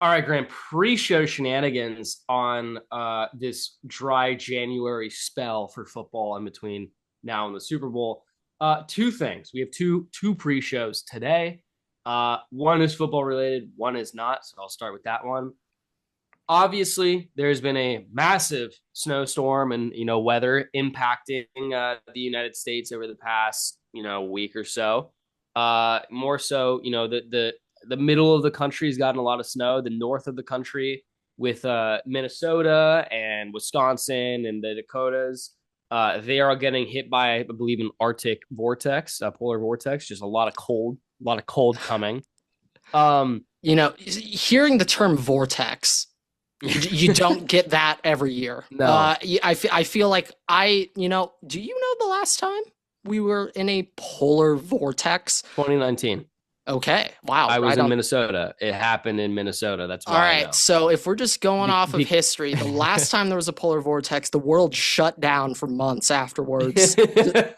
All right, Grant, pre-show shenanigans on this dry January spell for football in between now and the Super Bowl. Two things. We have two pre-shows today. One is football related, one is not. So I'll start with that one. Obviously, there's been a massive snowstorm and weather impacting the United States over the past week or so. More so, the middle of the country has gotten a lot of snow. The north of the country with Minnesota and Wisconsin and the Dakotas, they are getting hit by, I believe, an Arctic vortex, a polar vortex. Just a lot of cold coming. Hearing the term vortex, you don't get that every year. No. I feel like do you know the last time we were in a polar vortex? 2019. Okay. Wow. I was in Minnesota. It happened in Minnesota. That's why. All right. So if we're just going off of history, the last time there was a polar vortex, the world shut down for months afterwards. There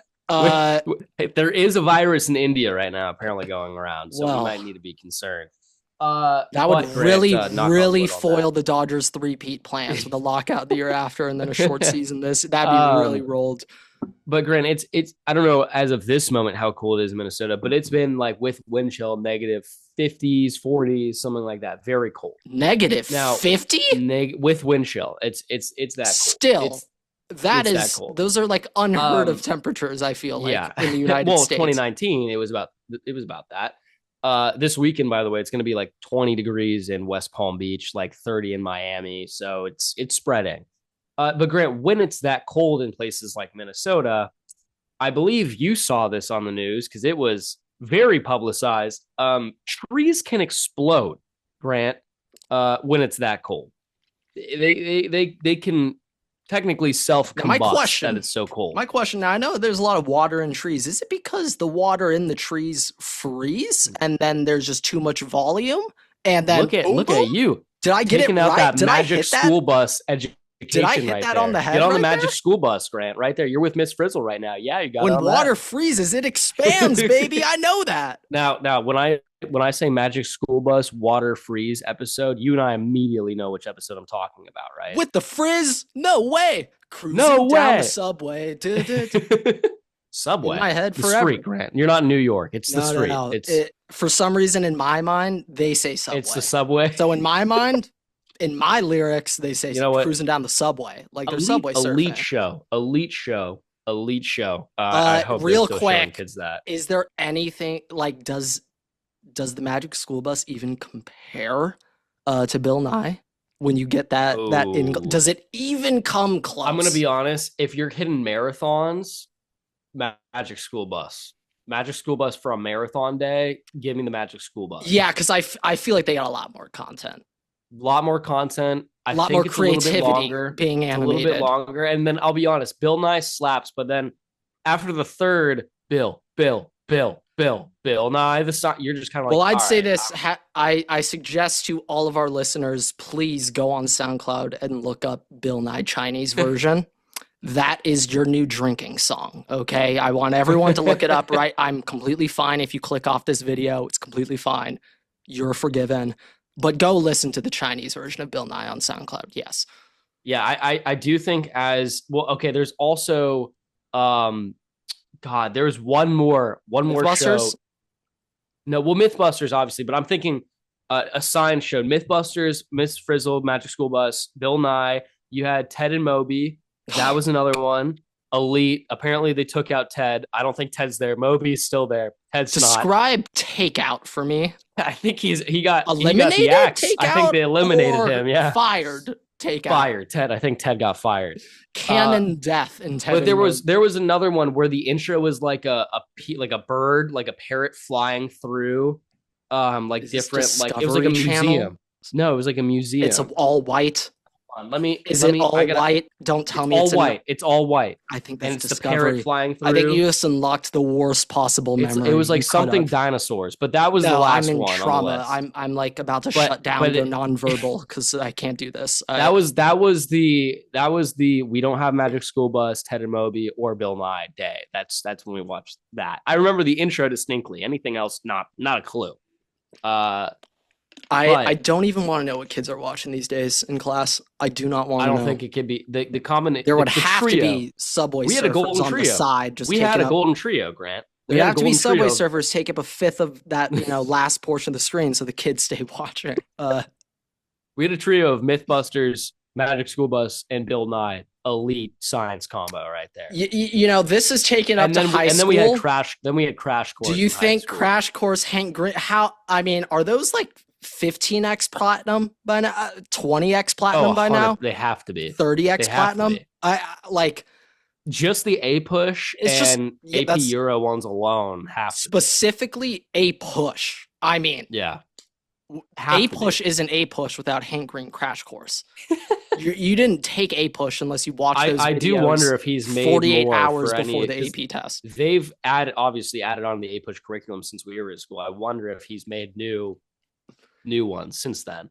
is a virus in India right now, apparently going around, so we might need to be concerned. That would really foil the Dodgers three-peat plans with a lockout the year after and then a short season. That'd be really rolled. But Grant, it's I don't know as of this moment how cold it is in Minnesota, but it's been like with wind chill negative 50s, 40s, something like that. Very cold. Negative 50? With wind chill. It's that cold. Still, that cold. Those are like unheard of temperatures, I feel like, in the United States. 2019, it was about that. This weekend, by the way, it's going to be like 20 degrees in West Palm Beach, like 30 in Miami. So it's spreading. But Grant, when it's that cold in places like Minnesota, I believe you saw this on the news because it was very publicized. Trees can explode, Grant, when it's that cold. They can technically self-combust that it's so cold. My question now, I know there's a lot of water in trees. Is it because the water in the trees freeze and then there's just too much volume? And then look at you. Did I get it right? That magic school bus education. Did I hit that on the head? Get on the magic school bus, Grant, right there. You're with Miss Frizzle right now. Yeah, you got it. When water freezes, it expands, baby. I know that. Now, when I say magic school bus water freeze episode, you and I immediately know which episode I'm talking about, right? With the frizz? No way. Cruising down the subway. Subway. In my head the forever. Street, Grant. You're not in New York. It's the street. No. For some reason, in my mind, they say subway. It's the subway. So in my mind, in my lyrics, they say cruising down the subway. Like they're subway surfing. Elite show. I hope real quick, kids that. Is there anything like does the Magic School Bus even compare to Bill Nye? When you get that does it even come close? I'm gonna be honest. If you're hitting marathons, Magic School Bus for a marathon day, give me the Magic School Bus. Yeah, because I feel like they got a lot more content. A lot more content. A lot more creativity being animated. A little bit longer. And then I'll be honest, Bill Nye slaps, but then after the third, Bill Nye, you're just kind of like, well, I'd say this. I suggest to all of our listeners, please go on SoundCloud and look up Bill Nye Chinese version. That is your new drinking song, okay? I want everyone to look it up, right? I'm completely fine if you click off this video. It's completely fine. You're forgiven. But go listen to the Chinese version of Bill Nye on SoundCloud. Yes. Yeah, I do think as well. Okay, there's also, there's one more show. No, well, MythBusters obviously, but I'm thinking a sign showed MythBusters, Miss Frizzle, Magic School Bus, Bill Nye. You had Ted and Moby. That was another one. Elite. Apparently, they took out Ted. I don't think Ted's there. Moby's still there. Ted's not. Describe takeout for me. I think he got eliminated. He got the axe. I think they eliminated him. Yeah, fired. Takeout. Fired. Ted. I think Ted got fired. Canon death in Ted. But there was another one where the intro was like a bird, like a parrot flying through, like different, like it was like a museum. No, it was like a museum. It's all white. Is it all white? Don't tell me it's all white. It's all white. I think that's it's Discovery. The parrot flying through. I think you just unlocked the worst possible memory. It was like something dinosaurs, but that was the last one. I'm in trauma. I'm like about to shut down the nonverbal because I can't do this. That was the we don't have Magic School Bus, Ted and Moby, or Bill Nye day. That's when we watched that. I remember the intro distinctly. Anything else, not a clue. I But don't even want to know what kids are watching these days in class. I do not want I to don't know. think it could be There would the have to trio. be Subway We had a Surfers golden on the trio. side, just We had taking a up. golden trio, Grant. We There'd had a have to be golden Subway trio. Surfers take up a fifth of that, last portion of the screen, so the kids stay watching. We had a trio of MythBusters, Magic School Bus, and Bill Nye. Elite science combo right there. This is taken up And to then high and school. then we had Crash. Then we had Crash Course. Do you in high think school. Crash Course Hank Green? Are those like 15x platinum by now? 20x platinum by now? They have to be 30x platinum. I like just the A push and AP Euro ones alone have to specifically A push. I mean, yeah. A push isn't A push without Hank Green Crash Course. You didn't take A push unless you watched those videos. I do wonder if he's made 48 more hours for before any, the AP test. They've obviously added on the A push curriculum since we were in school. I wonder if he's made new ones since then.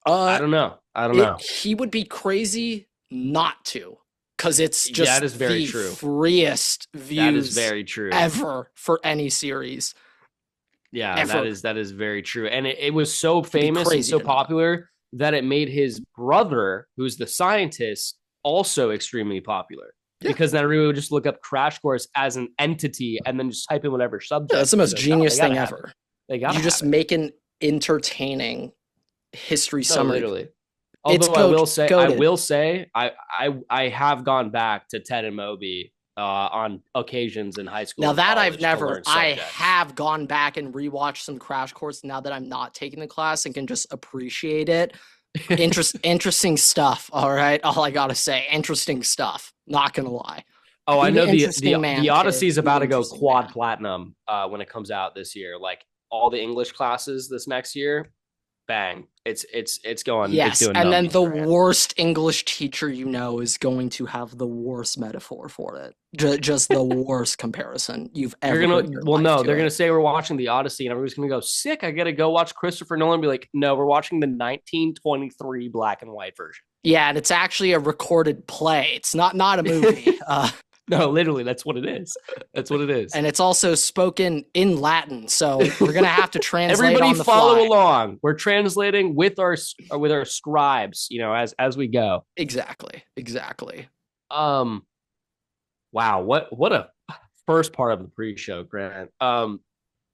I don't know. He would be crazy not to, because it's just that is very the true. Freest views that is very true. Ever for any series. Yeah, ever. that is very true. And it was so famous and so popular that it made his brother, who's the scientist, also extremely popular. Yeah. Because then everyone would just look up Crash Course as an entity and then just type in whatever subject. Yeah, that's the most genius thing ever. You just make an entertaining history summary. Literally. Although I will say, I have gone back to Ted and Moby on occasions in high school. Now that I have gone back and rewatched some Crash Course now that I'm not taking the class and can just appreciate it. Interesting stuff. All right. All I got to say, interesting stuff. Not going to lie. Oh, I know the Odyssey is about to go quad platinum when it comes out this year. Like all the English classes this next year. Bang. It's going. Yes, and then the worst English teacher is going to have the worst metaphor for it. Just the worst comparison you've ever heard. They're going to say we're watching the Odyssey and everybody's going to go, sick, I got to go watch Christopher Nolan and be like, no, we're watching the 1923 black and white version. Yeah, and it's actually a recorded play. It's not a movie. No, literally, that's what it is. That's what it is. And it's also spoken in Latin, so we're gonna have to translate. Everybody on the follow fly. along. We're translating with our scribes, as we go. Exactly. Wow, what a first part of the pre-show, Grant.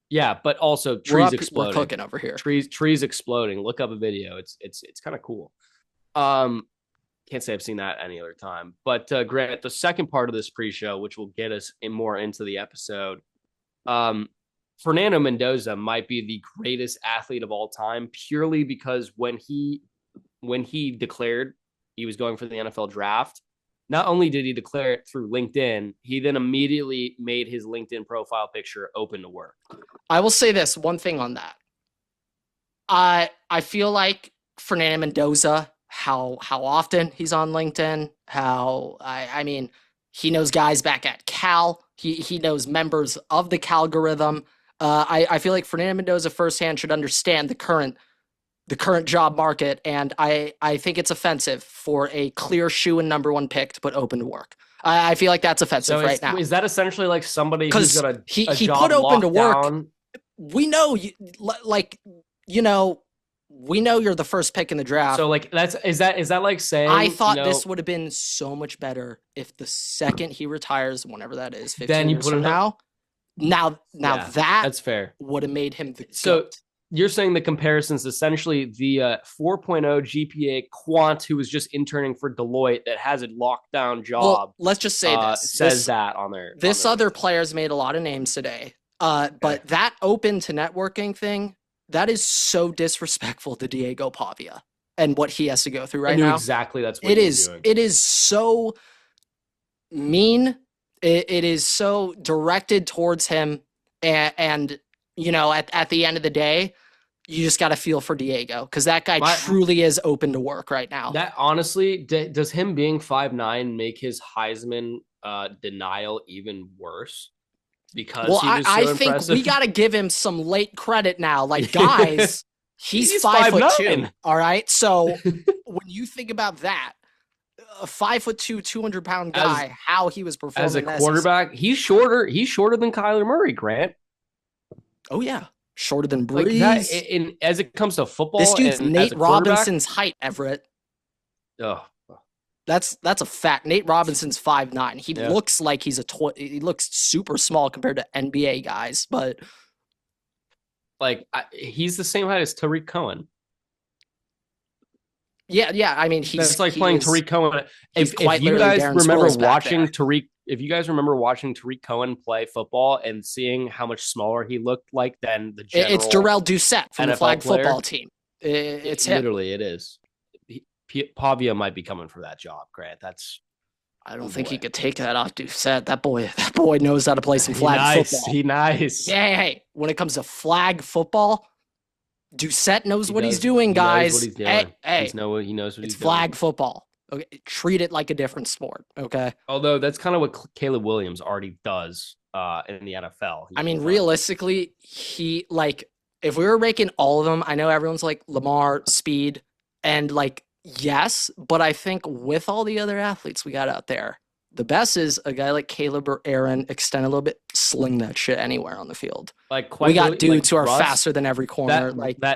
Yeah, but also trees exploding. We're cooking over here. Trees exploding. Look up a video. It's kind of cool. Can't say I've seen that any other time. But Grant, the second part of this pre-show, which will get us more into the episode, Fernando Mendoza might be the greatest athlete of all time, purely because when he declared he was going for the NFL draft, not only did he declare it through LinkedIn, he then immediately made his LinkedIn profile picture open to work. I will say this one thing on that. I feel like Fernando Mendoza, how often he's on LinkedIn, I mean, he knows guys back at Cal. He knows members of the Calgorithm. I feel like Fernando Mendoza firsthand should understand the current job market, and I think it's offensive for a clear shoe and number one pick to put open to work. I feel like that's offensive right now. Is that essentially like somebody who's got he job put open to work? Down? We know we know you're the first pick in the draft. So like is that like saying I thought this would have been so much better if the second he retires, whenever that is, 15 then you years put from him now that's fair. Would have made him the so GOAT. You're saying the comparison's essentially the 4.0 GPA quant who was just interning for Deloitte that has a lockdown job. Well, let's just say that on there. This other player's made a lot of names today. But that open to networking thing, that is so disrespectful to Diego Pavia and what he has to go through right now. Exactly, that's what he's doing. It is so mean. It is so directed towards him, and at the end of the day, you just got to feel for Diego because that guy truly is open to work right now. That honestly, does him being 5'9" make his Heisman denial even worse? Because I think we got to give him some late credit now. Like, guys, he's 5'2". All right. So when you think about that, a 5'2", 200-pound guy, how he was performing as a quarterback, he's shorter than Kyler Murray, Grant. Oh yeah. Shorter than Like that, Breeze. as it comes to This football dude's and as Nate a quarterback, Robinson's height, Everett. oh, That's a fact. Nate Robinson's 5'9". He yeah. looks like he looks super small compared to NBA guys, but Like he's the same height as Tariq Cohen. yeah. I mean, That's like playing Tariq Cohen. He's If quite you literally guys Darren remember Sproles back watching there. Tariq, if you guys remember watching Tariq Cohen play football and seeing how much smaller he looked like than the It's general Darrell Doucette from NFL the flag player, football team. It's him. literally it is. Pavia might be coming for that job, Grant. That's I don't think he could take that off Doucette. That boy knows how to play some flag football. He nice. Hey, when it comes to flag football, Doucette knows what he's doing, He guys. knows what he's doing. Hey, he knows what he's doing. it's flag football. Okay, treat it like a different sport. Okay. Although that's kind of what Caleb Williams already does in the NFL. I mean, realistically, if we were ranking all of them, I know everyone's like Lamar, speed, and like yes, but I think with all the other athletes we got out there, the best is a guy like Caleb or Aaron extend a little bit, sling that shit anywhere on the field. Like we got dudes who are faster than every corner.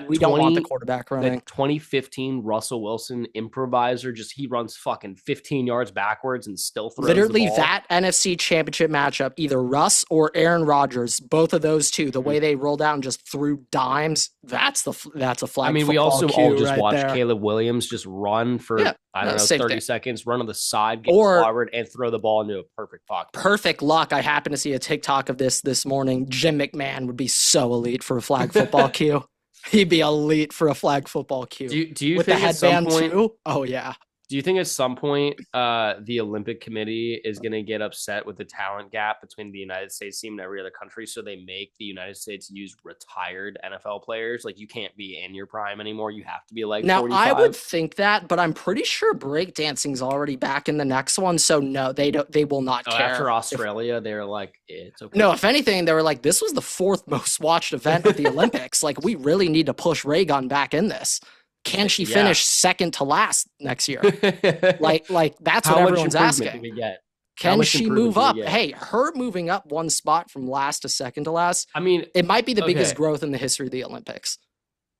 We don't want the quarterback running. That 2015 Russell Wilson improviser, he runs fucking 15 yards backwards and still throws literally the ball. That NFC Championship matchup, either Russ or Aaron Rodgers, both of those two, the way they rolled out and just threw dimes, that's a flag. I mean, we also all just watched there. Caleb Williams just run for 30 seconds, run on the side, get forward, and throw the ball into a perfect pocket. Perfect luck. I happened to see a TikTok of this morning. Jim McMahon would be so elite for a flag football cue. He'd be elite for a flag football cue. Do you with think the headband too? Oh yeah. Do you think at some point the Olympic Committee is going to get upset with the talent gap between the United States team and every other country, so they make the United States use retired NFL players? Like, you can't be in your prime anymore. You have to be like 45. I would think that, but I'm pretty sure breakdancing's already back in the next one, so no, they will not care. After Australia, they're like, it's okay. No, if anything, they were like, this was the 4th most watched event of the Olympics. Like, we really need to push Raygun back in this. Can she finish second to last next year? like that's what everyone's asking. Can she move up? Hey, her moving up one spot from last to second to last. I mean, it might be the biggest growth in the history of the Olympics.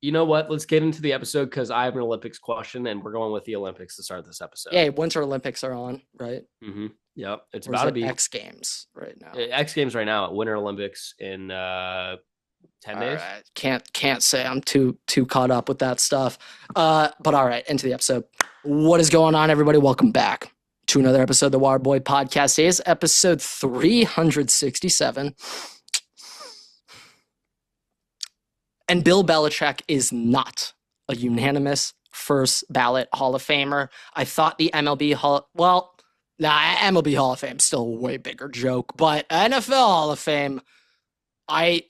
You know what? Let's get into the episode because I have an Olympics question, and we're going with the Olympics to start this episode. Yeah, Winter Olympics are on, right? Mm-hmm. Yep, it's about to be X Games right now. X Games right now. Winter Olympics in 10 days. Right. Can't say I'm too caught up with that stuff. But all right, into the episode. What is going on, everybody? Welcome back to another episode of the Water Boy Podcast. Today is episode 367. And Bill Belichick is not a unanimous first ballot Hall of Famer. I thought the MLB MLB Hall of Fame is still a way bigger joke, but NFL Hall of Fame, I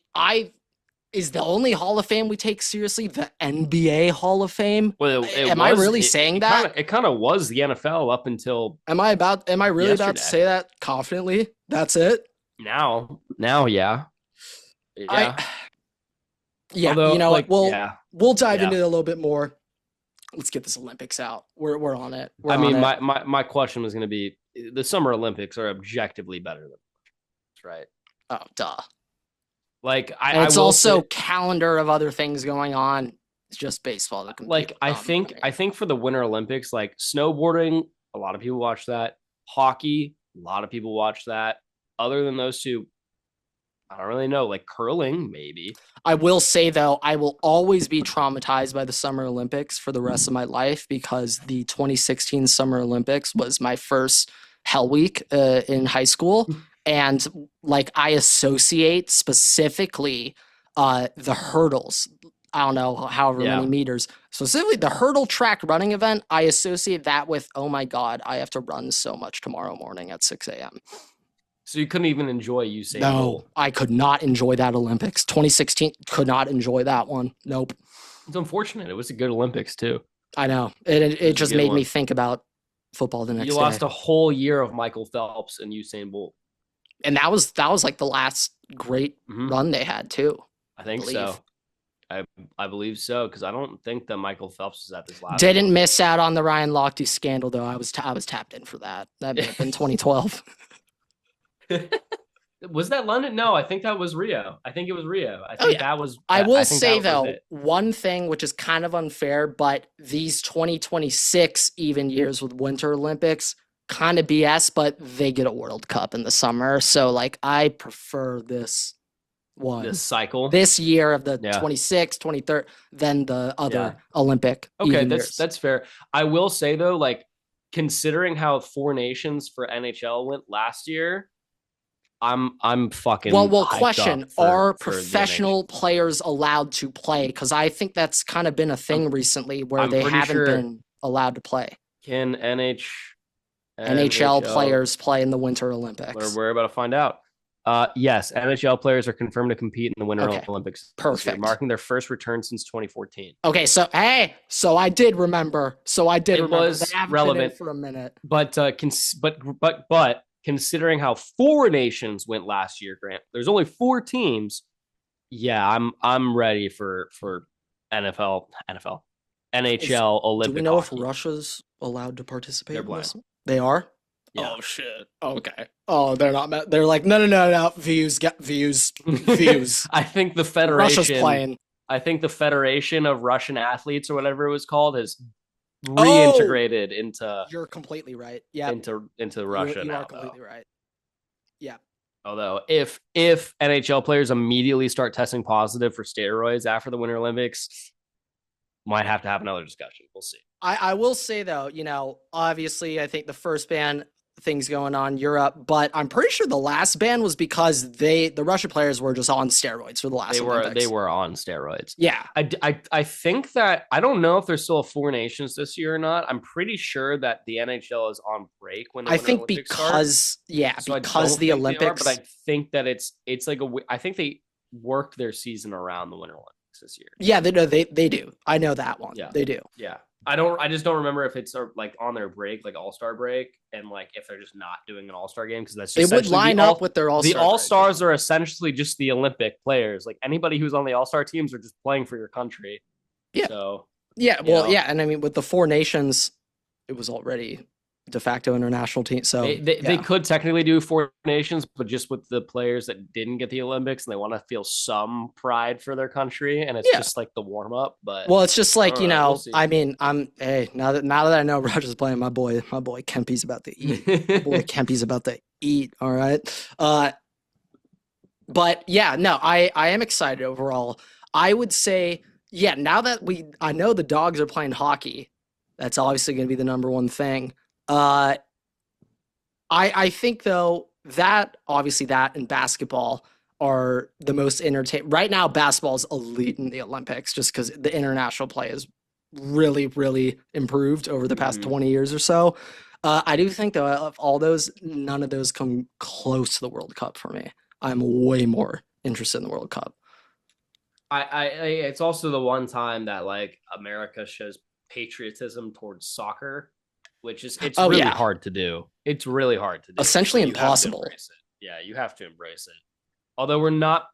is the only Hall of Fame we take seriously the NBA Hall of Fame? Well, I really saying that? It kind of was the NFL up until. Am I really about to say that confidently? That's it? Now, yeah. Although, you know, like, we'll dive into it a little bit more. Let's get this Olympics out. We're on it. My question was going to be the Summer Olympics are objectively better than right? Oh, duh. Like it's also calendar of other things going on. It's just baseball that can. Like I think for the Winter Olympics, like snowboarding, a lot of people watch that. Hockey, a lot of people watch that. Other than those two, I don't really know. Like curling, maybe. I will say though, I will always be traumatized by the Summer Olympics for the rest of my life because the 2016 Summer Olympics was my first Hell Week in high school. And like I associate specifically the hurdles. I don't know however many meters. Specifically the hurdle track running event. I associate that with, oh my God, I have to run so much tomorrow morning at 6 a.m. So you couldn't even enjoy Usain Bolt? No, I could not enjoy that Olympics. 2016 could not enjoy that one. Nope. It's unfortunate. It was a good Olympics too. I know. It just made me think about football the next day. You lost a whole year of Michael Phelps and Usain Bolt. And that was like the last great run they had too. I think so. I believe so because I don't think that Michael Phelps was at this last. Didn't miss out on the Ryan Lochte scandal though. I was tapped in for that. That may have been 2012. Was that London? No, I think that was Rio. I think it was Rio. I Oh think yeah. that was I that. I will think say that was though, it. one thing which is kind of unfair, but these 2026 even years with Winter Olympics kind of BS, but they get a World Cup in the summer. So like I prefer this This one cycle. this year of the Yeah. 26th, 23rd than the Yeah. other Olympic Okay, even that's years. that's fair. I will say though, like considering how Four Nations for NHL went last year, I'm Well, fucking well, hyped question, up are for the NHL. professional players allowed to play? Because I think that's kind of been a I'm thing recently where I'm they pretty haven't sure been allowed to play. can NHL NHL players play in the Winter we're, Olympics. we're about to find out. Yes, NHL players are confirmed to compete in the Winter Okay, Olympics this year, perfect. marking their first return since 2014. Okay, so hey, so I did remember. So I did It remember. They was haven't been in relevant, for a minute. but considering how Four Nations went last year, Grant, there's only four teams. Yeah, I'm ready for NFL Is NHL do we Olympic know if hockey. Russia's allowed to They're participate in playing. this? They are. Yeah. Oh shit. Okay. Oh, they're not. They're like no. Views, get views, views. I think the Russia's federation. playing. I think the Federation of Russian Athletes or whatever it was called has Oh, reintegrated into you're completely right. Yep, into you Russia you are now though. completely right. Yeah. Although if NHL players immediately start testing positive for steroids after the Winter Olympics, might have to have another discussion. We'll see. I will say though, obviously I think the first ban things going on Europe, but I'm pretty sure the last ban was because the Russian players were just on steroids for the last They Olympics. were on steroids. Yeah. I think that I don't know if there's still a Four Nations this year or not. I'm pretty sure that the NHL is on break when the I Winter think Olympics start. So I because don't the think they are, but Olympics. I think that it's like I think they worked their season around the Winter Olympics this year. Yeah, they do. I know that one. Yeah. They do. Yeah. I just don't remember if it's like on their break, like All-Star break, and like if they're just not doing an All-Star game because that's It just would essentially line up with their the All-Star break. All-Stars are essentially just the Olympic players. Like anybody who's on the All-Star teams are just playing for your country. Yeah. So Yeah, you well, know yeah, and I mean with the Four Nations, it was already de facto international team. So they could technically do Four Nations, but just with the players that didn't get the Olympics and they want to feel some pride for their country, and it's yeah. just like the warm up. But Well, it's just like, we'll see. I mean, now that I know Roger's playing, my boy Kempy's about to eat. My boy Kempy's about to eat. All right. But yeah, no, I am excited overall. I would say, yeah, now that I know the dogs are playing hockey, that's obviously going to be the number one thing. I think though that obviously that and basketball are the most entertaining. Right now, basketball is elite in the Olympics just because the international play has really, really improved over the past 20 years or so. I do think though of all those, none of those come close to the World Cup for me. I'm way more interested in the World Cup. It's also the one time that like America shows patriotism towards soccer, which is it's really hard to do. It's really hard to do. Essentially impossible. Yeah, you have to embrace it. Although we're not,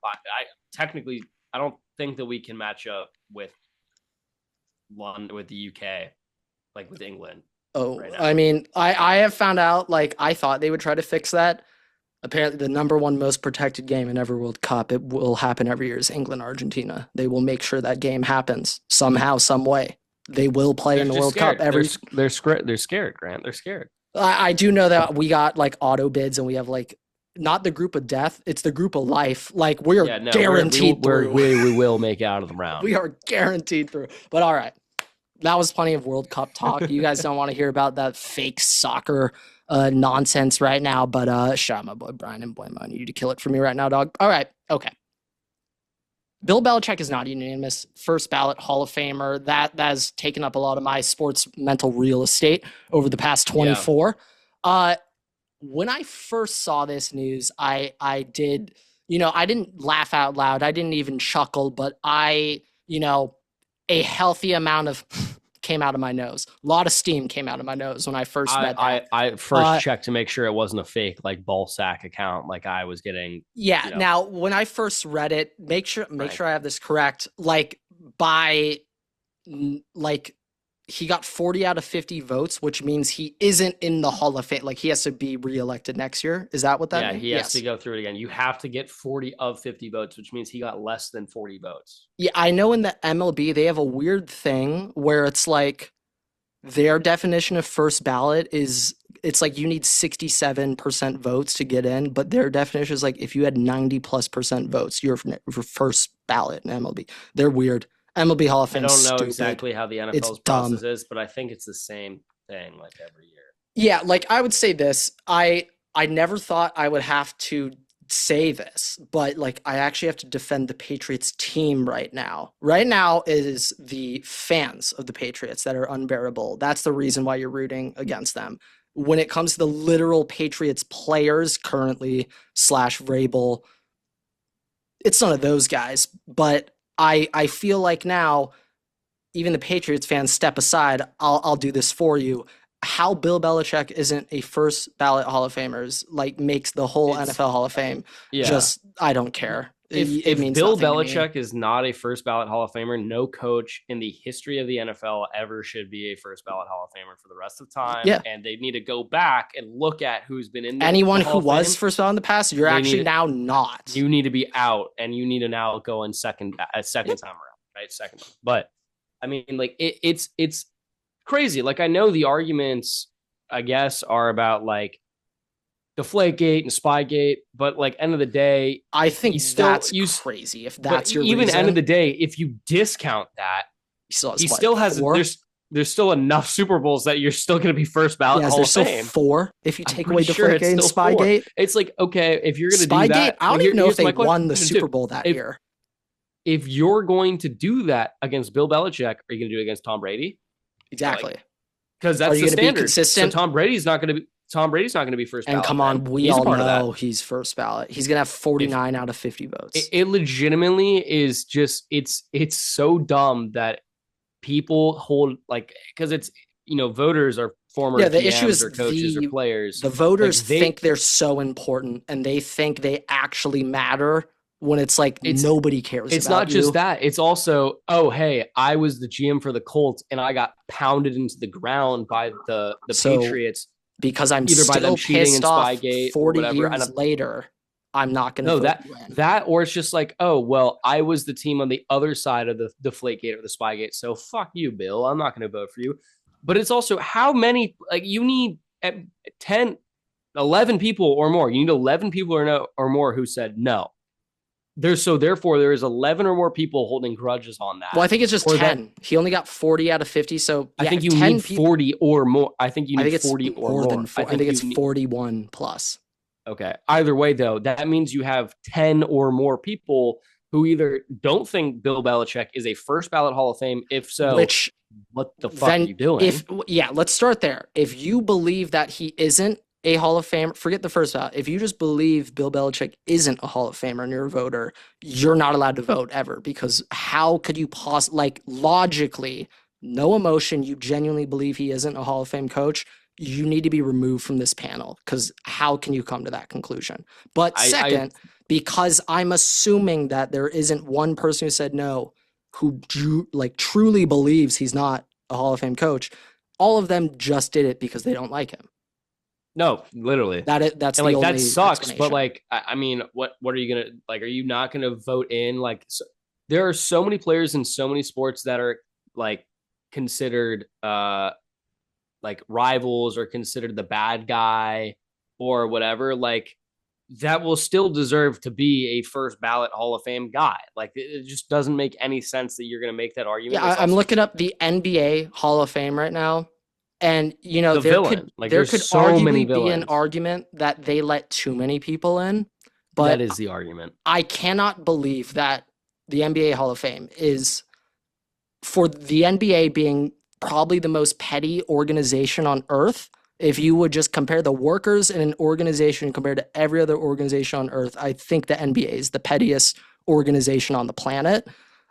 technically, I don't think that we can match up with London, with the UK, like with England. Oh, right, I mean, I have found out, like, I thought they would try to fix that. Apparently, the number one most protected game in every World Cup, it will happen every year, is England Argentina. They will make sure that game happens somehow, some way. They will play in the World Cup every. They're scared, Grant. They're scared. I do know that we got like auto bids, and we have like not the group of death, it's the group of life. Like we are guaranteed through. We will make it out of the round. We are guaranteed through. But all right, that was plenty of World Cup talk. You guys don't want to hear about that fake soccer nonsense right now. But shout out my boy Brian and Bueno. I need you to kill it for me right now, dog. All right, okay. Bill Belichick is not unanimous. First ballot Hall of Famer. That has taken up a lot of my sports mental real estate over the past 24. Yeah. When I first saw this news, I did, I didn't laugh out loud. I didn't even chuckle, but a healthy amount of came out of my nose. A lot of steam came out of my nose when I first read that. I first checked to make sure it wasn't a fake like ball sack account like I was getting. Yeah. Now, when I first read it, make sure I have this correct. Like by like he got 40 out of 50 votes, which means he isn't in the Hall of Fame. Like he has to be reelected next year. Is that what that Yeah, means? he has to go through it again. You have to get 40 of 50 votes, which means he got less than 40 votes. Yeah, I know in the MLB they have a weird thing where it's like their definition of first ballot is it's like you need 67% votes to get in, but their definition is like if you had 90+% votes, you're for first ballot in MLB. They're weird. MLB Hall of I Fame don't know stupid. exactly how the It's NFL's dumb. process is, but I think it's the same thing like every year. Yeah, like I would say this. I never thought I would have to say this, but like I actually have to defend the Patriots team right now. Right now is the fans of the Patriots that are unbearable. That's the reason why you're rooting against them. When it comes to the literal Patriots players currently slash Vrabel, it's none of those guys. But I feel like now even the Patriots fans step aside. I'll do this for you. How Bill Belichick isn't a first ballot Hall of Famers like makes the whole It's NFL Hall of Fame. yeah. Just I don't care. If means Bill nothing to me. Belichick is not a first ballot Hall of Famer, no coach in the history of the NFL ever should be a first ballot Hall of Famer for the rest of time. Yeah. And they need to go back and look at who's been in Anyone the who Hall of was Fame. first ballot in the past, you're They actually need- now not. You need to be out, and you need to now go in second time around, right? Second. But I mean, like it's crazy. Like I know the arguments, I guess, are about like Deflategate and Spygate, but like end of the day, I think you still- that's you- crazy. If that's but your even reason, end of the day, if you discount that, he still has, he what, still has 4? there's still enough Super Bowls that you're still going to be first ballot Yeah, Hall there's of still Fame. 4 if you I'm take away pretty sure Deflategate it's and still 4. Spygate. It's like, okay, if you're going to do Spygate, that, I don't even know if here's they my question. won the Dude, Super Bowl that year. If you're going to do that against Bill Belichick, are you going to do it against Tom Brady? Exactly. Because Are that's you the gonna be standard. consistent? So Tom Brady's not going to be first And ballot. come on, then. we He's a all part of that. know he's first ballot. He's gonna have 49 out of 50 votes. It legitimately is just it's so dumb that people hold like because it's voters are former Yeah, the GMs issue is or coaches or players. The voters Like, think they're so important and they think they actually matter when it's like nobody cares It's about not just you. that. It's also, oh, hey, I was the GM for the Colts and I got pounded into the ground by the So, Patriots. Because I'm either by them still cheating in pissed off Spygate or 40 whatever. years later, I'm not going to No, vote you in. that or it's just like, oh, well, I was the team on the other side of the Deflategate or the Spygate. So fuck you, Bill. I'm not going to vote for you. But it's also how many, like you need 10, 11 people or more. You need 11 people or more who said no. Therefore, there is 11 or more people holding grudges on that. Well, I think it's just Or 10. He only got 40 out of 50. So I yeah, think you 10 need people. 40 or more. I think you I need think it's 40 or more more. than 4. I think it's 41 plus. Okay. Either way, though, that means you have 10 or more people who either don't think Bill Belichick is a first ballot Hall of Fame. If so, Which what the fuck are you doing? Let's start there. If you believe that he isn't a Hall of Famer, forget the first ballot. If you just believe Bill Belichick isn't a Hall of Famer and you're a voter, you're not allowed to vote ever, because how could you logically, no emotion, you genuinely believe he isn't a Hall of Fame coach, you need to be removed from this panel, because how can you come to that conclusion? But second, because I'm assuming that there isn't one person who said no who truly believes he's not a Hall of Fame coach, all of them just did it because they don't like him. No, literally. That's and the only that sucks. But explanation. I mean, what are you gonna like? Are you not gonna vote in? There are so many players in so many sports that are considered rivals or considered the bad guy or whatever. That will still deserve to be a first ballot Hall of Fame guy. It just doesn't make any sense that you're gonna make that argument. Yeah, I'm looking up the NBA Hall of Fame right now. And, there could arguably be an argument that they let too many people in. But that is the argument. I cannot believe that the NBA Hall of Fame is, for the NBA being probably the most petty organization on earth, if you would just compare the workers in an organization compared to every other organization on earth, I think the NBA is the pettiest organization on the planet.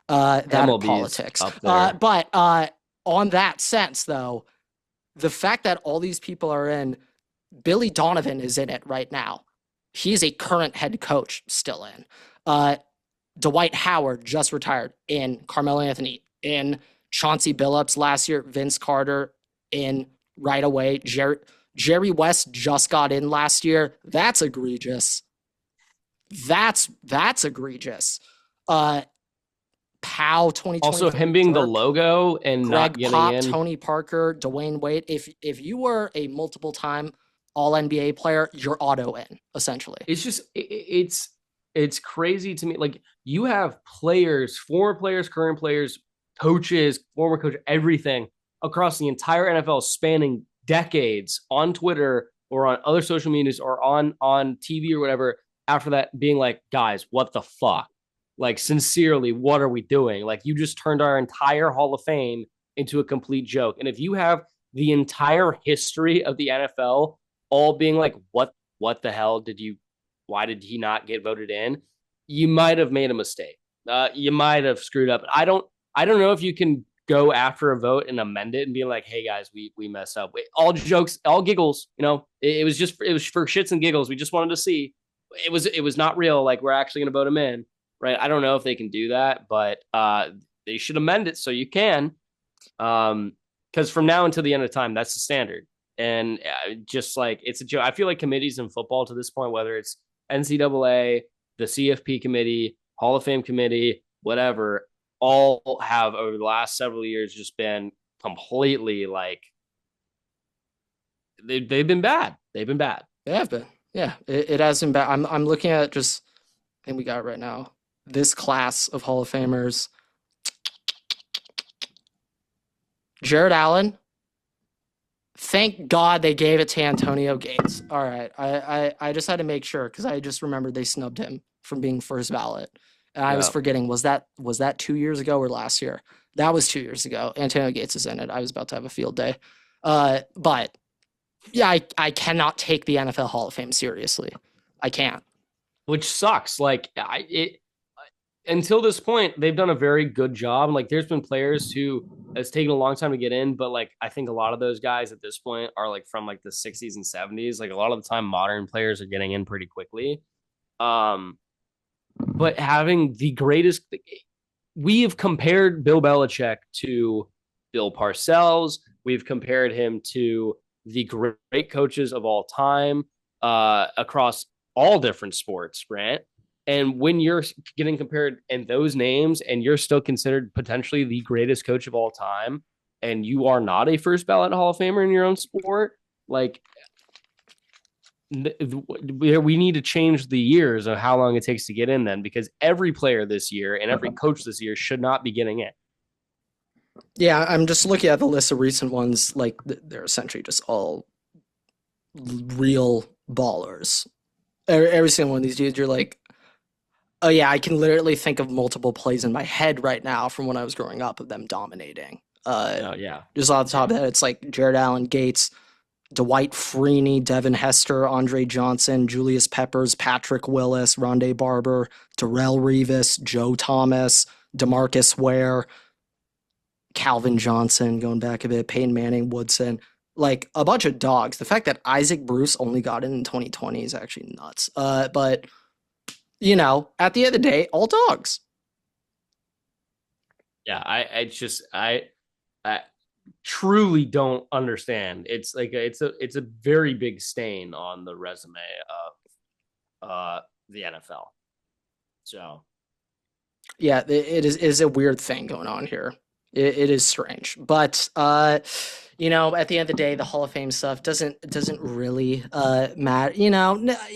That MLB politics. But on that sense, though, the fact that all these people are in, Billy Donovan is in it right now. He's a current head coach still in. Dwight Howard just retired in. Carmelo Anthony in. Chauncey Billups last year, Vince Carter in right away. Jerry West just got in last year. That's egregious. That's egregious. Powell Also, 2023, him being the Dirk, logo and not Greg getting Pop, in. Tony Parker, Dwayne Wade. If you were a multiple time All NBA player, you're auto in essentially. It's just it's crazy to me. Like you have players, former players, current players, coaches, former coach, everything across the entire NFL, spanning decades on Twitter or on other social medias or on TV or whatever. After that, being like, guys, what the fuck? Like, sincerely, what are we doing? Like, you just turned our entire Hall of Fame into a complete joke. And if you have the entire history of the NFL all being like, what the hell did you, why did he not get voted in? You might have made a mistake. You might have screwed up. I don't know if you can go after a vote and amend it and be like, hey guys, we messed up. All jokes, all giggles, it was for shits and giggles. We just wanted to see. It was not real. Like we're actually going to vote him in, right? I don't know if they can do that, but they should amend it so you can. Because from now until the end of time, that's the standard. And just like it's a joke. I feel like committees in football to this point, whether it's NCAA, the CFP committee, Hall of Fame committee, whatever, all have over the last several years just been completely like they've been bad. They've been bad. They have been. Yeah, it has been bad. I'm looking at just, I think we got it right now. This class of Hall of Famers. Jared Allen. Thank God they gave it to Antonio Gates. All right. I just had to make sure because I just remembered they snubbed him from being first ballot. And I was forgetting, was that 2 years ago or last year? That was 2 years ago. Antonio Gates is in it. I was about to have a field day. But yeah, I cannot take the NFL Hall of Fame seriously. I can't. Which sucks. Like until this point, they've done a very good job. Like there's been players who it's taken a long time to get in, but like I think a lot of those guys at this point are like from like the 60s and 70s. Like a lot of the time modern players are getting in pretty quickly. But having the greatest, we have compared Bill Belichick to Bill Parcells. We've compared him to the great coaches of all time across all different sports, Grant. And when you're getting compared in those names and you're still considered potentially the greatest coach of all time, and you are not a first ballot Hall of Famer in your own sport, like we need to change the years of how long it takes to get in then, because every player this year and every coach this year should not be getting in. Yeah, I'm just looking at the list of recent ones. Like they're essentially just all real ballers. Every single one of these dudes, you're like, oh yeah, I can literally think of multiple plays in my head right now from when I was growing up of them dominating. Just off the top of the head, it's like Jared Allen, Gates, Dwight Freeney, Devin Hester, Andre Johnson, Julius Peppers, Patrick Willis, Rondé Barber, Darrell Revis, Joe Thomas, DeMarcus Ware, Calvin Johnson, going back a bit, Peyton Manning, Woodson, like a bunch of dogs. The fact that Isaac Bruce only got in 2020 is actually nuts. But, at the end of the day, all dogs. Yeah, I truly don't understand. It's like it's a very big stain on the resume of the NFL. So yeah, it is a weird thing going on here. It is strange, but at the end of the day, the Hall of Fame stuff doesn't really matter.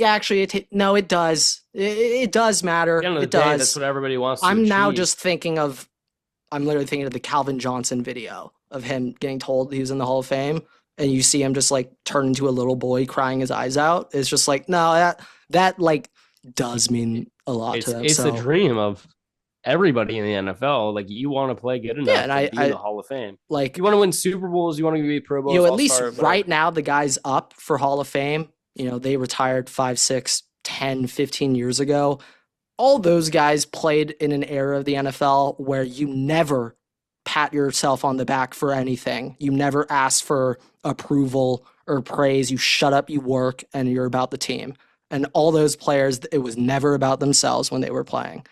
Actually, it does. It does matter. At the end of the day, that's what everybody wants to I'm achieve. now just I'm literally thinking of the Calvin Johnson video of him getting told he was in the Hall of Fame, and you see him just like turn into a little boy crying his eyes out. It's just like, no, that like does mean a lot to them. It's a dream of everybody in the NFL. Like you want to play good enough to be in the Hall of Fame. Like you want to win Super Bowls, you want to be Pro Bowls. At least right now, the guys up for Hall of Fame, they retired 5, 6, 10, 15 years ago. All those guys played in an era of the NFL where you never pat yourself on the back for anything. You never ask for approval or praise. You shut up, you work, and you're about the team. And all those players, it was never about themselves when they were playing.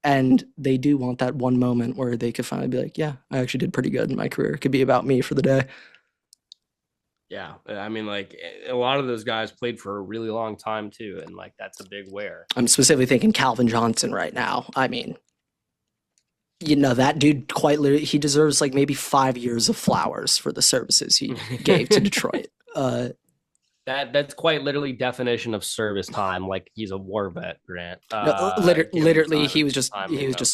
And they do want that one moment where they could finally be like, yeah, I actually did pretty good in my career. It could be about me for the day. Yeah, I mean, like a lot of those guys played for a really long time too, and like that's a big wear. I'm specifically thinking Calvin Johnson right now. I mean, that dude quite literally, he deserves like maybe 5 years of flowers for the services he gave to Detroit. That's quite literally definition of service time. Like he's a war vet, Grant. No, literally, he was just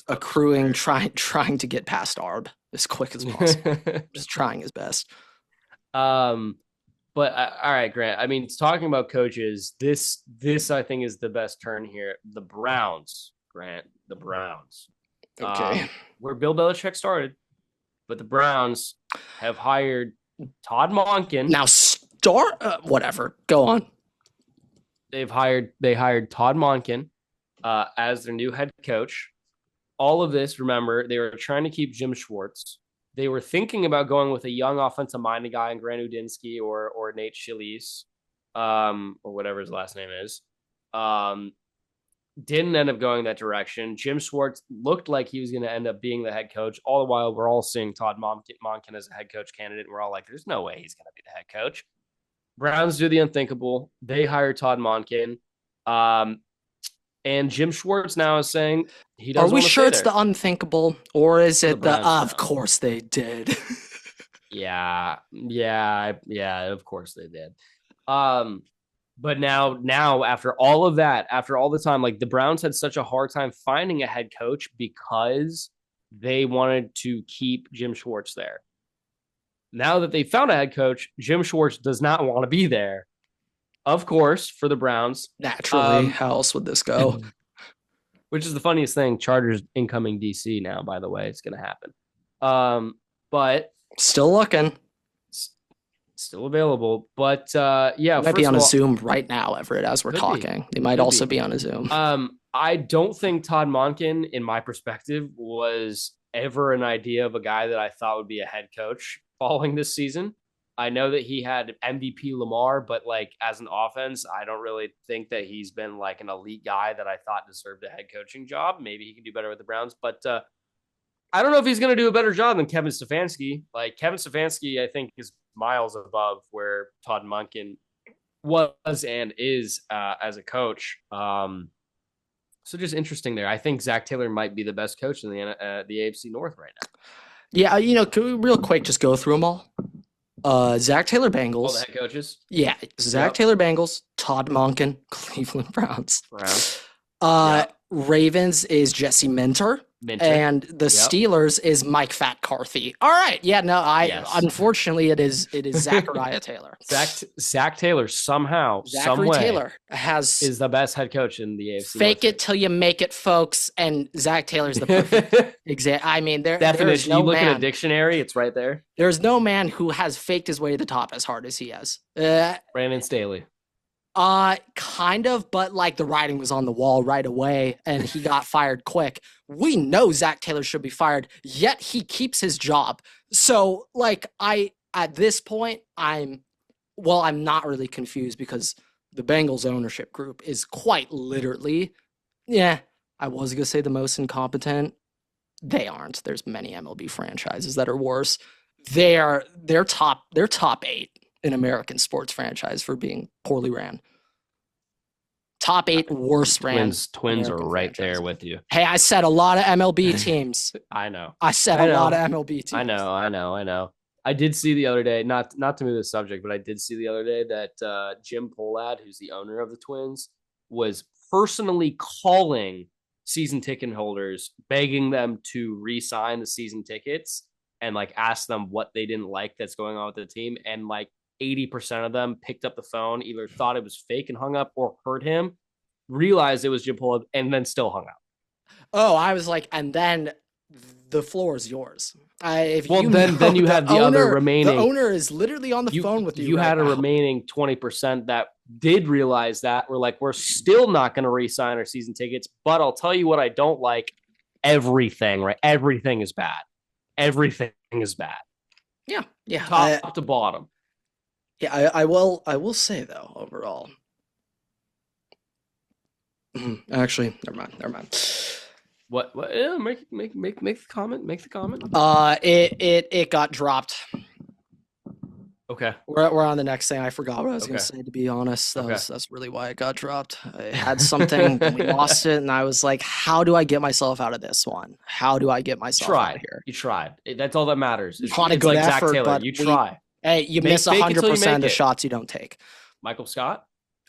accruing, trying to get past Arb as quick as possible, just trying his best. But all right, Grant. I mean, talking about coaches, this I think is the best turn here. The Browns, Grant. The Browns. Okay. Where Bill Belichick started, but the Browns have hired Todd Monken. Now, whatever. Go on. They hired Todd Monken as their new head coach. All of this, remember, they were trying to keep Jim Schwartz. They were thinking about going with a young offensive-minded guy in Grant Udinsky or Nate Schlise, or whatever his last name is. Didn't end up going that direction. Jim Schwartz looked like he was going to end up being the head coach. All the while, we're all seeing Todd Monken as a head coach candidate. And we're all like, there's no way he's going to be the head coach. Browns do the unthinkable. They hire Todd Monken. And Jim Schwartz now is saying he doesn't. Are we sure it's the unthinkable, or is it of course they did? Yeah, of course they did. But now after all of that, after all the time, like the Browns had such a hard time finding a head coach because they wanted to keep Jim Schwartz there. Now that they found a head coach, Jim Schwartz does not want to be there. Of course, for the Browns. Naturally, how else would this go? Which is the funniest thing. Chargers incoming DC now, by the way. It's going to happen. But still looking. Still available, but yeah, might be on a Zoom right now, Everett, as we're talking. They might also be on a Zoom. I don't think Todd Monken, in my perspective, was ever an idea of a guy that I thought would be a head coach following this season. I know that he had MVP Lamar, but like as an offense, I don't really think that he's been like an elite guy that I thought deserved a head coaching job. Maybe he can do better with the Browns, but I don't know if he's going to do a better job than Kevin Stefanski. Like Kevin Stefanski, I think is miles above where Todd Monken was and is as a coach. So just interesting there. I think Zach Taylor might be the best coach in the AFC North right now. Yeah, can we real quick just go through them all? Zach Taylor Bengals. All the head coaches? Yeah, Zach Taylor Bengals, Todd Monken, Cleveland Browns. Ravens is Jesse Minter. And the Steelers is Mike Fat Carthy. All right. Yeah, no, unfortunately it is Zachariah Taylor. Zach Taylor somehow, Taylor is the best head coach in the AFC. Fake it till you make it, folks. And Zach Taylor's the perfect example. I mean, definition. You look at a dictionary, it's right there. There's no man who has faked his way to the top as hard as he has. Brandon Staley. Kind of, but like the writing was on the wall right away and he got fired quick. We know Zach Taylor should be fired, yet he keeps his job. So like at this point, I'm not really confused because the Bengals ownership group is quite literally, I was going to say the most incompetent. They aren't. There's many MLB franchises that are worse. They're top 8 in American sports franchise for being poorly ran. Top 8 worst ran. Twins are right there with you. Hey, I said a lot of MLB teams. I know. I said a lot of MLB teams. I know. I did see the other day, not to move the subject, but I did see the other day that Jim Pohlad, who's the owner of the Twins, was personally calling season ticket holders, begging them to re-sign the season tickets and like ask them what they didn't like that's going on with the team. And like 80% of them picked up the phone, either thought it was fake and hung up or heard him, realized it was Jim Pohlad, and then still hung up. Oh, I was like, and then the floor is yours. Then you have the other remaining. The owner is literally on the phone with you. You had a remaining 20% that did realize that. We're like, we're still not going to re-sign our season tickets, but I'll tell you what I don't like. Everything, right? Everything is bad. Everything is bad. Yeah. Top to bottom. Yeah, I will say though, overall. Actually, never mind. What? Yeah, make the comment. Make the comment. It got dropped. Okay. We're on the next thing. I forgot what I was going to Okay. say, to be honest. Okay. That's really why it got dropped. I had something, then we lost it, and I was like, how do I get myself out of this one? How do I get myself out of Tried. here? You tried. That's all that matters. Not a It's good like Zach effort, Taylor. but You try. you miss Fake it till you 100% make of the it. shots you don't take. Michael Scott.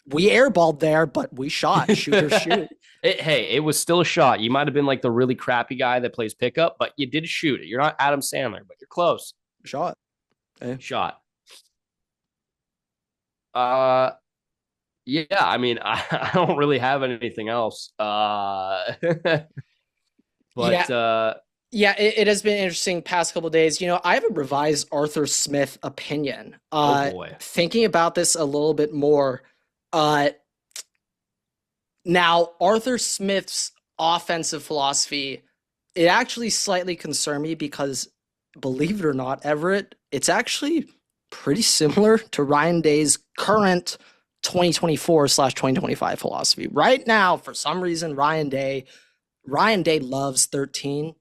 We airballed there, but we shot. Shoot or shoot. It was still a shot. You might have been like the really crappy guy that plays pickup, but you did shoot it. You're not Adam Sandler, but you're close. Shot. Hey. Shot. Yeah, I mean, I don't really have anything else. But yeah, it has been interesting past couple days. I have a revised Arthur Smith opinion. Oh boy. Thinking about this a little bit more. Now, Arthur Smith's offensive philosophy, it actually slightly concerned me because, believe it or not, Everett, it's actually pretty similar to Ryan Day's current 2024/2025 philosophy. Right now, for some reason, Ryan Day loves 13,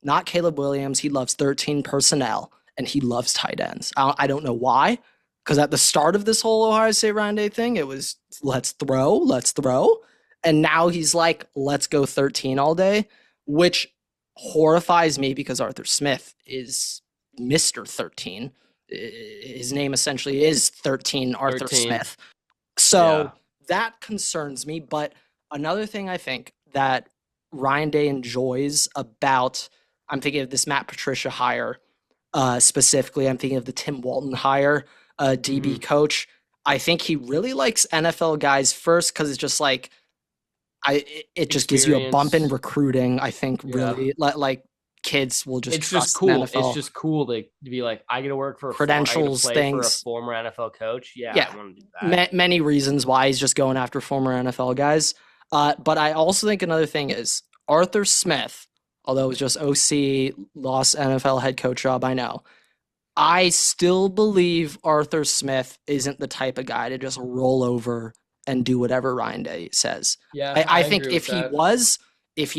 not Caleb Williams. He loves 13 personnel, and he loves tight ends. I don't know why, because at the start of this whole Ohio State Ryan Day thing, it was let's throw. And now he's like, let's go 13 all day, which horrifies me because Arthur Smith is Mr. 13. His name essentially is 13 Arthur 13. Smith. So that concerns me. But another thing I think that Ryan Day enjoys about, I'm thinking of this Matt Patricia hire, specifically, I'm thinking of the Tim Walton hire, DB coach. I think he really likes NFL guys first because it's just like, it just gives you a bump in recruiting. I think really like kids will just. It's just cool. It's just cool to be like, I get to work for credentials, things for a former NFL coach. Yeah, I want to do that. Many reasons why he's just going after former NFL guys. But I also think another thing is Arthur Smith, although it was just OC, lost NFL head coach job. I know. I still believe Arthur Smith isn't the type of guy to just roll over and do whatever Ryan Day says. Yeah, I think if he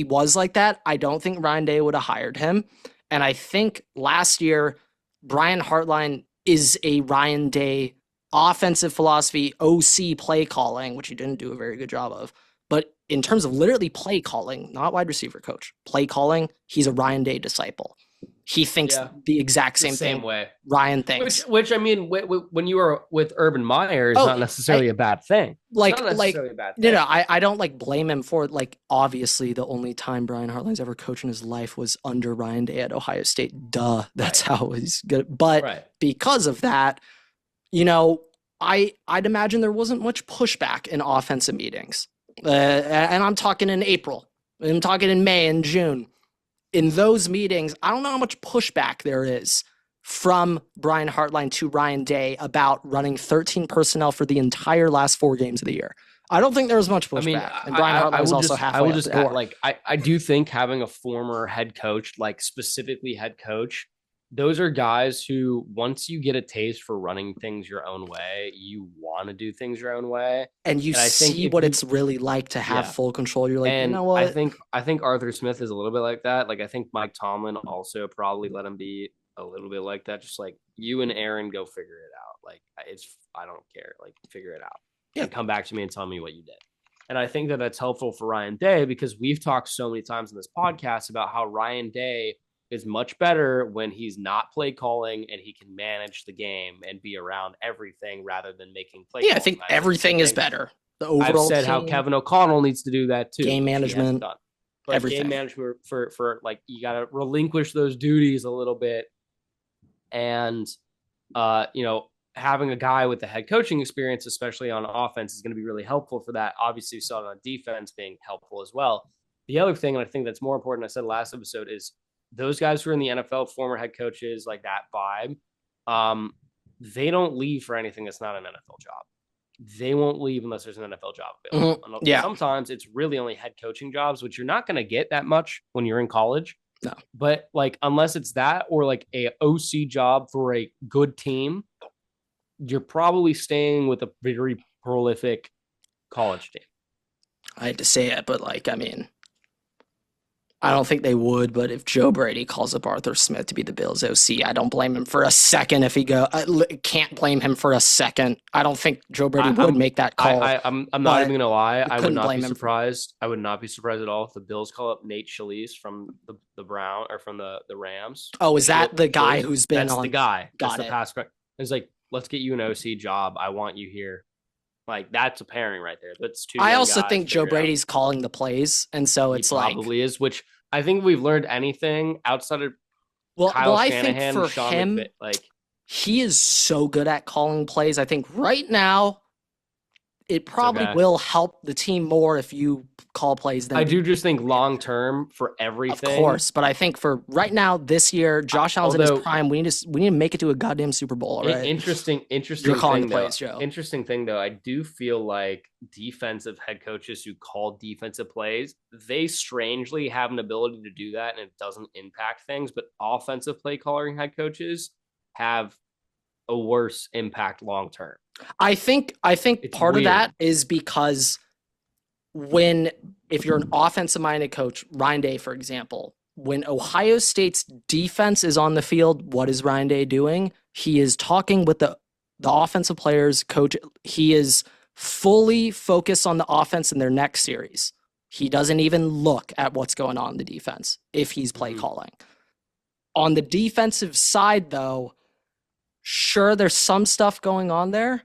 was like that, I don't think Ryan Day would have hired him. And I think last year, Brian Hartline is a Ryan Day offensive philosophy, OC play calling, which he didn't do a very good job of. But in terms of literally play calling, not wide receiver coach, play calling, he's a Ryan Day disciple. He thinks the exact same thing way Ryan thinks. Which I mean, when you were with Urban Meyer is not necessarily a bad thing. Like, I don't like blame him for it. Like, obviously, the only time Brian Hartline's ever coached in his life was under Ryan Day at Ohio State. Duh, that's how he's good. But because of that, I'd imagine there wasn't much pushback in offensive meetings. And I'm talking in April. I'm talking in May and June. In those meetings, I don't know how much pushback there is from Brian Hartline to Ryan Day about running 13 personnel for the entire last 4 games of the year. I don't think there was much pushback. I mean, and Brian Hartline was also halfway up the door. I do think having a former head coach, like specifically head coach, those are guys who, once you get a taste for running things your own way, you want to do things your own way. And you see what it's really like to have full control. You're like, you know what? I think Arthur Smith is a little bit like that. Like, I think Mike Tomlin also probably let him be a little bit like that. Just like, you and Aaron go figure it out. Like, I don't care. Like, figure it out. And come back to me and tell me what you did. And I think that that's helpful for Ryan Day because we've talked so many times in this podcast about how Ryan Day is much better when he's not play calling and he can manage the game and be around everything rather than making play. Yeah, I think everything is better. The overall I've said how Kevin O'Connell needs to do that too. Game management, everything. Game management for like, you got to relinquish those duties a little bit. And, having a guy with the head coaching experience, especially on offense, is going to be really helpful for that. Obviously, we saw it on defense being helpful as well. The other thing, and I think that's more important, I said last episode, is those guys who are in the NFL, former head coaches, like that vibe, they don't leave for anything that's not an NFL job. They won't leave unless there's an NFL job available. Mm-hmm. Yeah. Sometimes it's really only head coaching jobs, which you're not going to get that much when you're in college. No. But like, unless it's that or like a OC job for a good team, you're probably staying with a very prolific college team. I hate to say it, but like, I mean, I don't think they would, but if Joe Brady calls up Arthur Smith to be the Bills OC, I don't blame him for a second if he go. I can't blame him for a second. I don't think Joe Brady would make that call. I'm not even gonna lie. I would not be blame him. surprised. I would not be surprised at all if the Bills call up Nate Schalise from the Brown or from the Rams. Oh, is that the guy who's been That's on? the guy. Got That's it. the pass. It's like, let's get you an OC job. I want you here. Like, that's a pairing right there. That's two. I also guys think Joe figured out. Brady's calling the plays, and so it's He like probably is. Which I think we've learned anything outside of Kyle I Shanahan, think for Sean him, McVay, like he is so good at calling plays. I think right now, it probably will help the team more if you call plays. Than I do just think long term for everything, of course. But I think for right now, this year, Josh Allen's in his prime. We need to make it to a goddamn Super Bowl. Right? Interesting. You're calling the plays, Joe. Interesting thing though, I do feel like defensive head coaches who call defensive plays, they strangely have an ability to do that, and it doesn't impact things. But offensive play calling head coaches have a worse impact long term. I think part of that is because if you're an offensive minded coach, Ryan Day, for example, when Ohio State's defense is on the field, what is Ryan Day doing? He is talking with the offensive players, coach. He is fully focused on the offense in their next series. He doesn't even look at what's going on in the defense if he's play calling. On the defensive side, though, sure, there's some stuff going on there,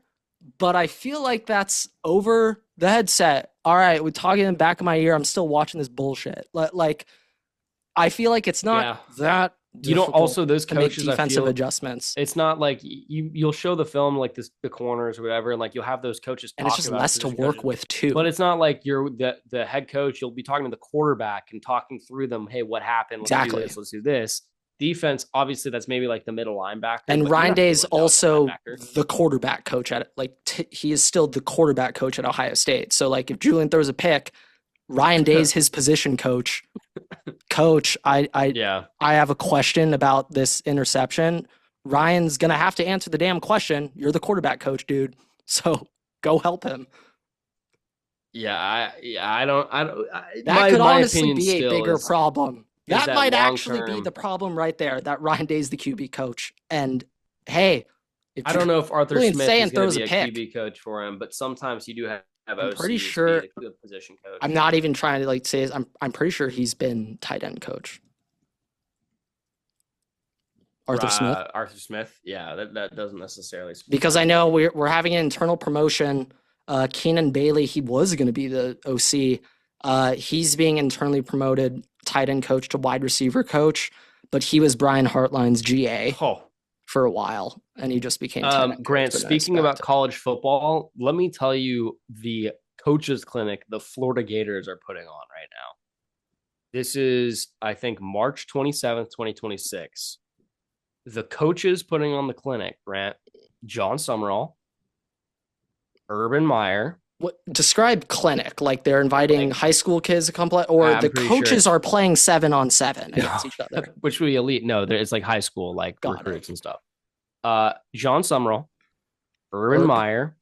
but I feel like that's over the headset. All right, we're talking in the back of my ear. I'm still watching this bullshit. Like, I feel like it's not that. You don't also those coaches make defensive adjustments. It's not like you'll show the film like the corners or whatever, and like you'll have those coaches and it's just less to work with too. But it's not like you're the head coach. You'll be talking to the quarterback and talking through them. Hey, what happened? Let's do this. Let's do this. Defense, obviously, that's maybe like the middle linebacker. And Ryan Day is also the quarterback coach at it. He is still the quarterback coach at Ohio State. So like if Julian throws a pick, Ryan Day's his position coach. Coach, I have a question about this interception. Ryan's gonna have to answer the damn question. You're the quarterback coach, dude. So go help him. I don't. That could honestly be a bigger problem. That might actually be the problem right there. That Ryan Day's the QB coach, and hey, I don't know if Arthur Smith is going to be a QB coach for him, but sometimes you do have. I'm pretty sure. The position coach. I'm not even trying to say. I'm pretty sure he's been tight end coach. Arthur Smith. Yeah, that doesn't necessarily. Because I know we're having an internal promotion. Keenan Bailey, he was going to be the OC. He's being internally promoted tight end coach to wide receiver coach, but he was Brian Hartline's GA for a while, and he just became tight end Grant, speaking about college football, let me tell you the coaches clinic the Florida Gators are putting on right now. This is, I think, March 27th, 2026. The coaches putting on the clinic, Grant, John Summerall, Urban Meyer. What describe clinic? Like they're inviting high school kids to come play, or the coaches are playing 7-on-7 against each other? Which would be elite. No, it's like high school, like recruits and stuff. John Summerall, Urban Meyer,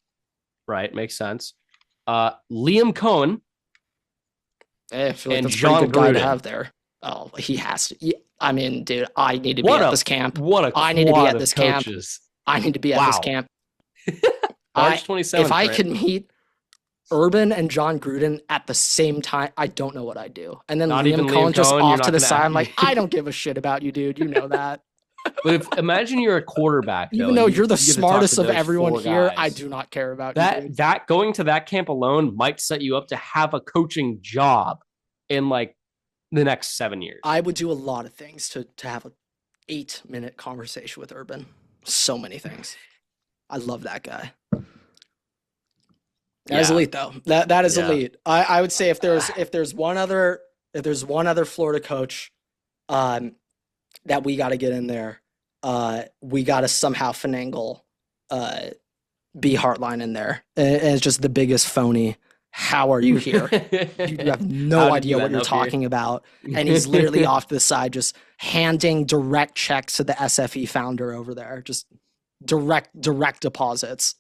right? Makes sense. Liam Cohen, I feel like that's a pretty good guy to have there. Oh, he has to. I mean, dude, I need to be at this camp. I need to be at this camp. I need to be at this camp. March 27th. If I could meet Urban and John Gruden at the same time, I don't know what I'd do. And then Liam Cohen just off to the side. I'm like, I don't give a shit about you, dude. You know that. But imagine you're a quarterback. Even though you're the smartest of everyone here, I do not care about you. That going to that camp alone might set you up to have a coaching job in like the next 7 years. I would do a lot of things to have an 8-minute conversation with Urban. So many things. I love that guy. That is elite, though. That is elite. I would say if there's one other Florida coach that we got to get in there, we got to somehow finagle B Hartline in there. And it's just the biggest phony. How are you here? You have no idea what you're talking about. And he's literally off to the side, just handing direct checks to the SFE founder over there. Just direct deposits.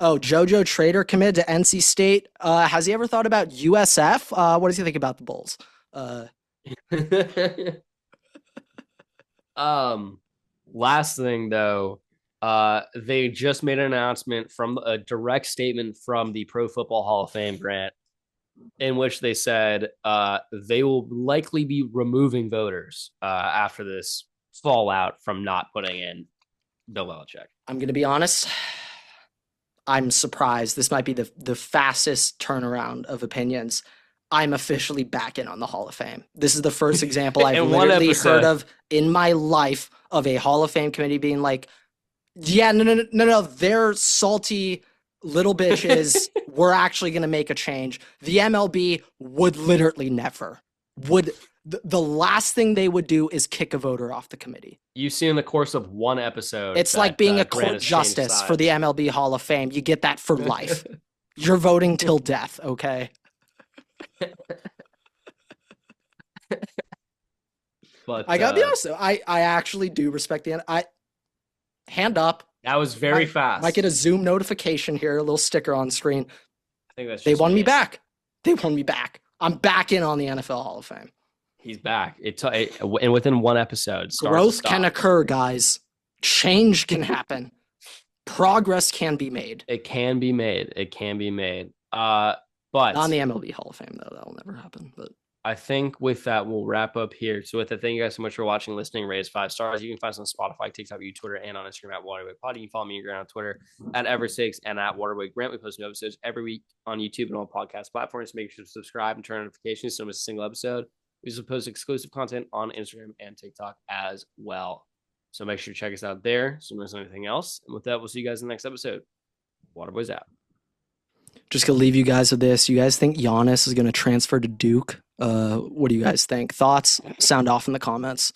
Oh, JoJo Trader committed to NC State. Has he ever thought about USF? What does he think about the Bulls? Uh, Um, last thing though, they just made an announcement from a direct statement from the Pro Football Hall of Fame grant, in which they said they will likely be removing voters after this fallout from not putting in Bill Belichick. I'm going to be honest. I'm surprised. This might be the fastest turnaround of opinions. I'm officially back in on the Hall of Fame. This is the first example I've literally heard of in my life of a Hall of Fame committee being like, yeah, no, they're salty little bitches. We're actually going to make a change. The MLB would literally never. The last thing they would do is kick a voter off the committee. You see in the course of one episode. It's like being a court justice for the MLB Hall of Fame. You get that for life. You're voting till death, okay? But I gotta be honest though, I actually do respect the hand up. That was very fast. Might get a Zoom notification here, a little sticker on screen. I think that's they won me back. They won me back. I'm back in on the NFL Hall of Fame. He's back. And within one episode, growth can occur, guys. Change can happen. Progress can be made. It can be made. But not on the MLB Hall of Fame, though. That will never happen. But I think with that, we'll wrap up here. So with that, thank you guys so much for watching, listening, raise 5 stars. You can find us on Spotify, TikTok, YouTube, Twitter, and on Instagram at Waterway Pod. You can follow me on Twitter at Ever6 and at Waterway Grant. We post new episodes every week on YouTube and all podcast platforms. Make sure to subscribe and turn on notifications so you don't miss a single episode. We also post exclusive content on Instagram and TikTok as well. So make sure to check us out there so you don't miss anything else. And with that, we'll see you guys in the next episode. Waterboys out. Just gonna leave you guys with this. You guys think Giannis is gonna transfer to Duke? What do you guys think? Thoughts? Sound off in the comments.